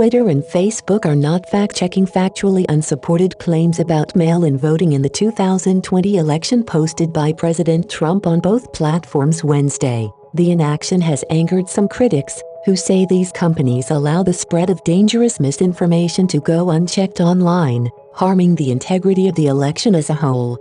Twitter and Facebook are not fact-checking factually unsupported claims about mail-in voting in the 2020 election posted by President Trump on both platforms Wednesday. The inaction has angered some critics, who say these companies allow the spread of dangerous misinformation to go unchecked online, harming the integrity of the election as a whole.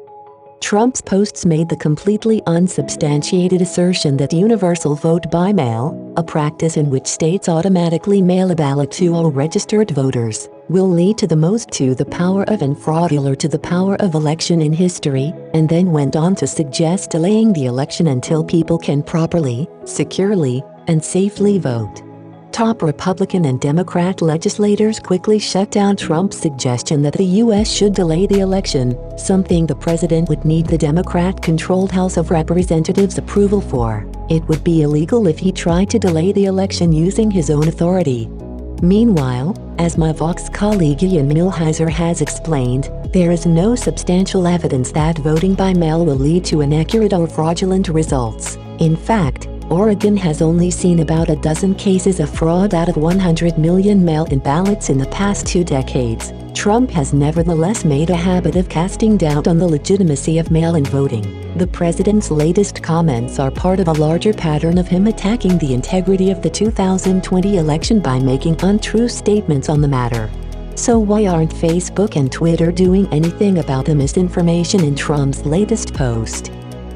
Trump's posts made the completely unsubstantiated assertion that universal vote by mail, a practice in which states automatically mail a ballot to all registered voters, will lead to the most to the power of and fraudular to the power of election in history, and then went on to suggest delaying the election until people can properly, securely, and safely vote. Top Republican and Democrat legislators quickly shut down Trump's suggestion that the U.S. should delay the election, something the president would need the Democrat-controlled House of Representatives' approval for. It would be illegal if he tried to delay the election using his own authority. Meanwhile, as my Vox colleague Ian Millhiser has explained, there is no substantial evidence that voting by mail will lead to inaccurate or fraudulent results. In fact, Oregon has only seen about a dozen cases of fraud out of 100 million mail-in ballots in the past 2 decades. Trump has nevertheless made a habit of casting doubt on the legitimacy of mail-in voting. The president's latest comments are part of a larger pattern of him attacking the integrity of the 2020 election by making untrue statements on the matter. So why aren't Facebook and Twitter doing anything about the misinformation in Trump's latest post?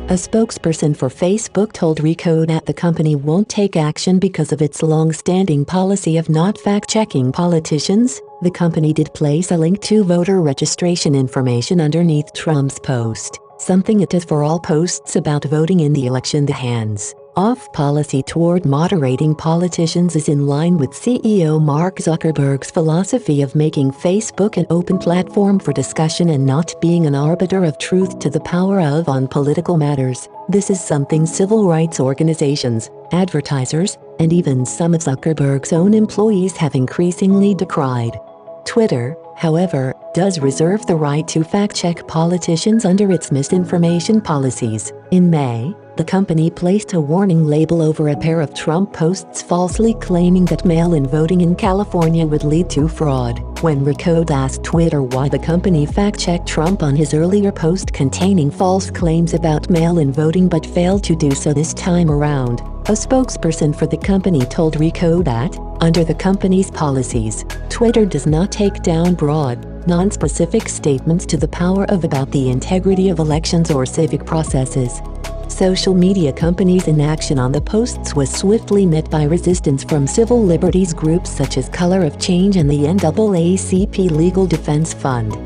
A spokesperson for Facebook told Recode that the company won't take action because of its long-standing policy of not fact-checking politicians. The company did place a link to voter registration information underneath Trump's post, something it does for all posts about voting in the election. The hands-off policy toward moderating politicians is in line with CEO Mark Zuckerberg's philosophy of making Facebook an open platform for discussion and not being an arbiter of truth to the power of on political matters. This is something civil rights organizations, advertisers, and even some of Zuckerberg's own employees have increasingly decried. Twitter, however, does reserve the right to fact-check politicians under its misinformation policies. In May, the company placed a warning label over a pair of Trump posts falsely claiming that mail-in voting in California would lead to fraud. When Recode asked Twitter why the company fact-checked Trump on his earlier post containing false claims about mail-in voting but failed to do so this time around, a spokesperson for the company told Recode that, under the company's policies, Twitter does not take down broad, non-specific statements to the power of about the integrity of elections or civic processes. Social media companies' inaction on the posts was swiftly met by resistance from civil liberties groups such as Color of Change and the NAACP Legal Defense Fund.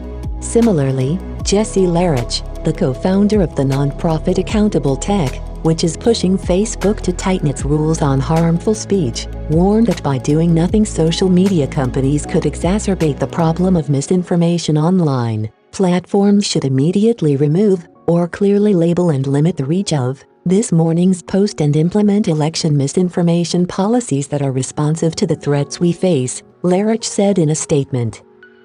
Similarly, Jesse Lerich, the co-founder of the nonprofit Accountable Tech, which is pushing Facebook to tighten its rules on harmful speech, warned that by doing nothing social media companies could exacerbate the problem of misinformation online. Platforms should immediately remove, or clearly label and limit the reach of, this morning's post and implement election misinformation policies that are responsive to the threats we face, Lerich said in a statement.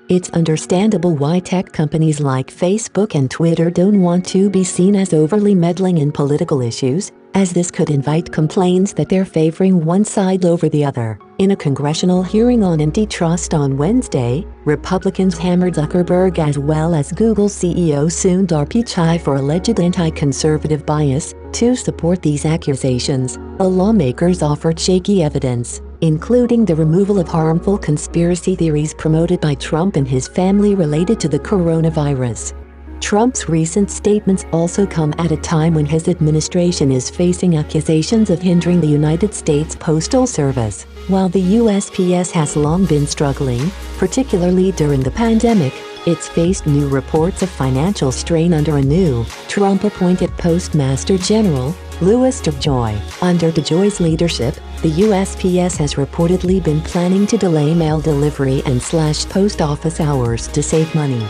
It's understandable why tech companies like Facebook and Twitter don't want to be seen as overly meddling in political issues, as this could invite complaints that they're favoring one side over the other. In a congressional hearing on antitrust on Wednesday, Republicans hammered Zuckerberg as well as Google CEO Sundar Pichai for alleged anti-conservative bias. To support these accusations, the lawmakers offered shaky evidence, including the removal of harmful conspiracy theories promoted by Trump and his family related to the coronavirus. Trump's recent statements also come at a time when his administration is facing accusations of hindering the United States Postal Service. While the USPS has long been struggling, particularly during the pandemic, it's faced new reports of financial strain under a new, Trump-appointed Postmaster General, Louis DeJoy. Under DeJoy's leadership, the USPS has reportedly been planning to delay mail delivery and slash post office hours to save money.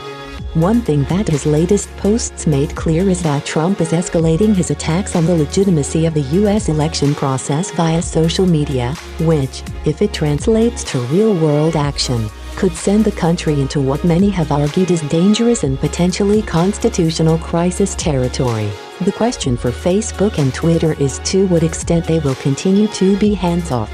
One thing that his latest posts made clear is that Trump is escalating his attacks on the legitimacy of the U.S. election process via social media, which, if it translates to real-world action, could send the country into what many have argued is dangerous and potentially constitutional crisis territory. The question for Facebook and Twitter is to what extent they will continue to be hands-off.